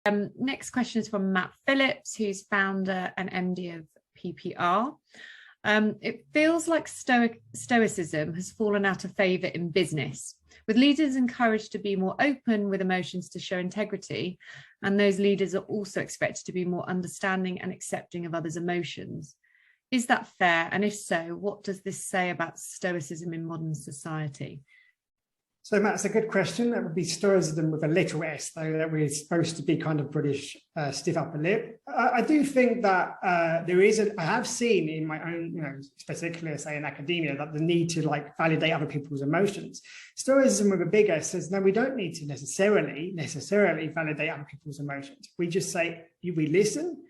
Next question is from Matt Phillips, who's founder and MD of PPR. It feels like Stoicism has fallen out of favour in business, with leaders encouraged to be more open with emotions to show integrity, and those leaders are also expected to be more understanding and accepting of others' emotions. Is that fair? And if so, what does this say about Stoicism in modern society? So Matt, it's a good question. That would be Stoicism with a little s, though, that we're supposed to be kind of British, stiff upper lip. I do think that I have seen in my own, particularly say in academia, that the need to validate other people's emotions. Stoicism with a big S says, no, we don't need to necessarily validate other people's emotions. We just say, we listen.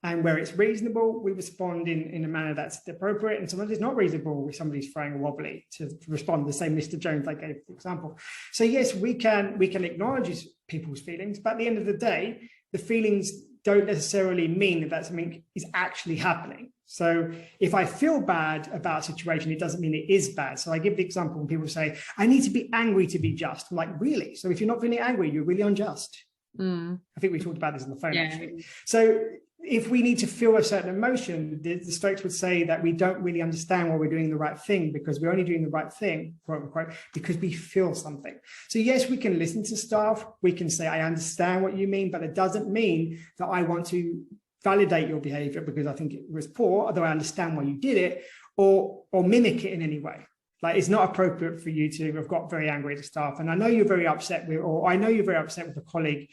And where it's reasonable, we respond in a manner that's appropriate. And sometimes it's not reasonable if somebody's throwing a wobbly to respond the same Mr. Jones I gave, for example. So yes, we can acknowledge people's feelings, but at the end of the day, the feelings don't necessarily mean that something is actually happening. So if I feel bad about a situation, it doesn't mean it is bad. So I give the example when people say, I need to be angry to be just. I'm like, really? So if you're not feeling angry, you're really unjust. I think we talked about this on the phone, actually. So if we need to feel a certain emotion, the Stoics would say that we don't really understand why we're doing the right thing, because we're only doing the right thing, quote unquote, because we feel something. So yes, we can listen to stuff. We can say, I understand what you mean, but it doesn't mean that I want to validate your behavior because I think it was poor, although I understand why you did it, or mimic it in any way. Like, it's not appropriate for you to have got very angry at the staff. And I know you're very upset with, or I know you're very upset with a colleague,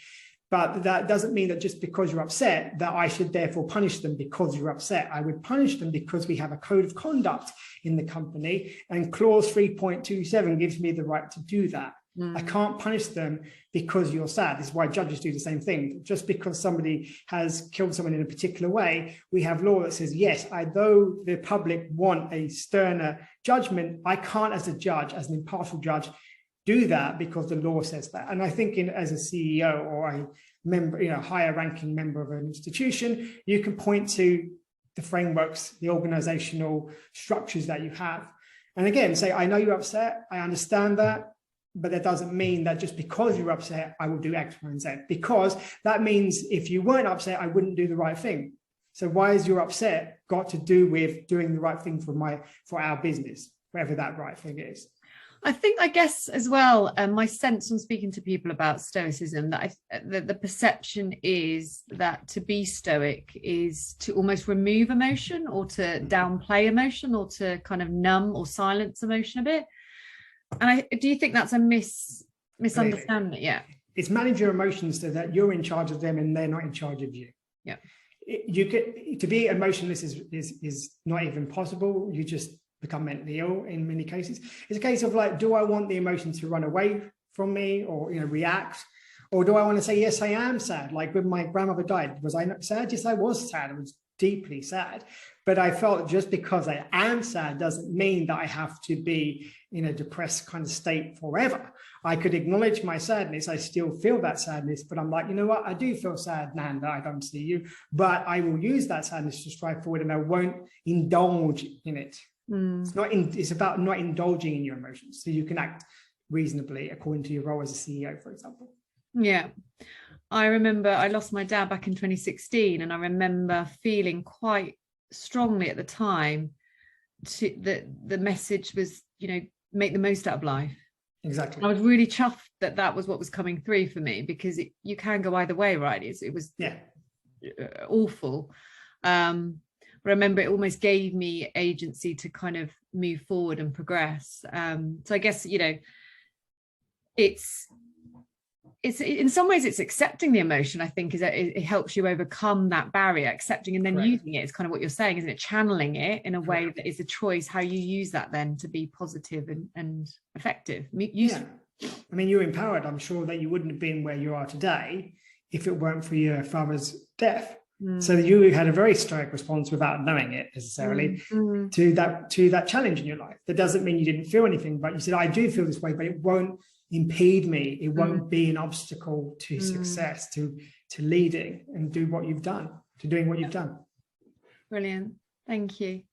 but that doesn't mean that just because you're upset that I should therefore punish them because you're upset. I would punish them because we have a code of conduct in the company, and clause 3.27 gives me the right to do that. I can't punish them because you're sad. This is why judges do the same thing. Just because somebody has killed someone in a particular way, we have law that says, yes, though the public want a sterner judgment, I can't, as a judge, as an impartial judge, do that because the law says that. And I think as a CEO or a member, higher ranking member of an institution, you can point to the frameworks, the organizational structures that you have. And again, say, I know you're upset, I understand that, but that doesn't mean that just because you're upset, I will do X, Y, and Z, because that means if you weren't upset, I wouldn't do the right thing. So why is your upset got to do with doing the right thing for our business, whatever that right thing is? I guess as well, my sense from speaking to people about Stoicism, that the perception is that to be Stoic is to almost remove emotion, or to downplay emotion, or to kind of numb or silence emotion a bit. And do you think that's a misunderstanding? Yeah. It's manage your emotions so that you're in charge of them and they're not in charge of you. Yeah. To be emotionless is not even possible. You just become mentally ill in many cases. It's a case of do I want the emotion to run away from me or react? Or do I want to say, yes, I am sad? Like when my grandmother died, was I not sad? Yes, I was sad. I was deeply sad. But I felt just because I am sad doesn't mean that I have to be in a depressed kind of state forever. I could acknowledge my sadness. I still feel that sadness, but I'm like, you know what? I do feel sad, Nan, that I don't see you, but I will use that sadness to strive forward and I won't indulge in it. It's about not indulging in your emotions, so you can act reasonably according to your role as a CEO, for example. Yeah, I remember I lost my dad back in 2016, and I remember feeling quite strongly at the time that the message was, make the most out of life. Exactly. I was really chuffed that was what was coming through for me, because you can go either way, right? It was awful. I remember it almost gave me agency to kind of move forward and progress. So I guess, it's in some ways it's accepting the emotion, I think, is that it helps you overcome that barrier, accepting and then using it. It's kind of what you're saying, isn't it? Channeling it in a way that is a choice, how you use that then to be positive and effective. Yeah. I mean, you're empowered. I'm sure that you wouldn't have been where you are today if it weren't for your father's death. So you had a very stoic response without knowing it necessarily to that challenge in your life. That doesn't mean you didn't feel anything, but you said, I do feel this way, but it won't impede me. It won't be an obstacle to success, to leading and doing what you've done. Brilliant. Thank you.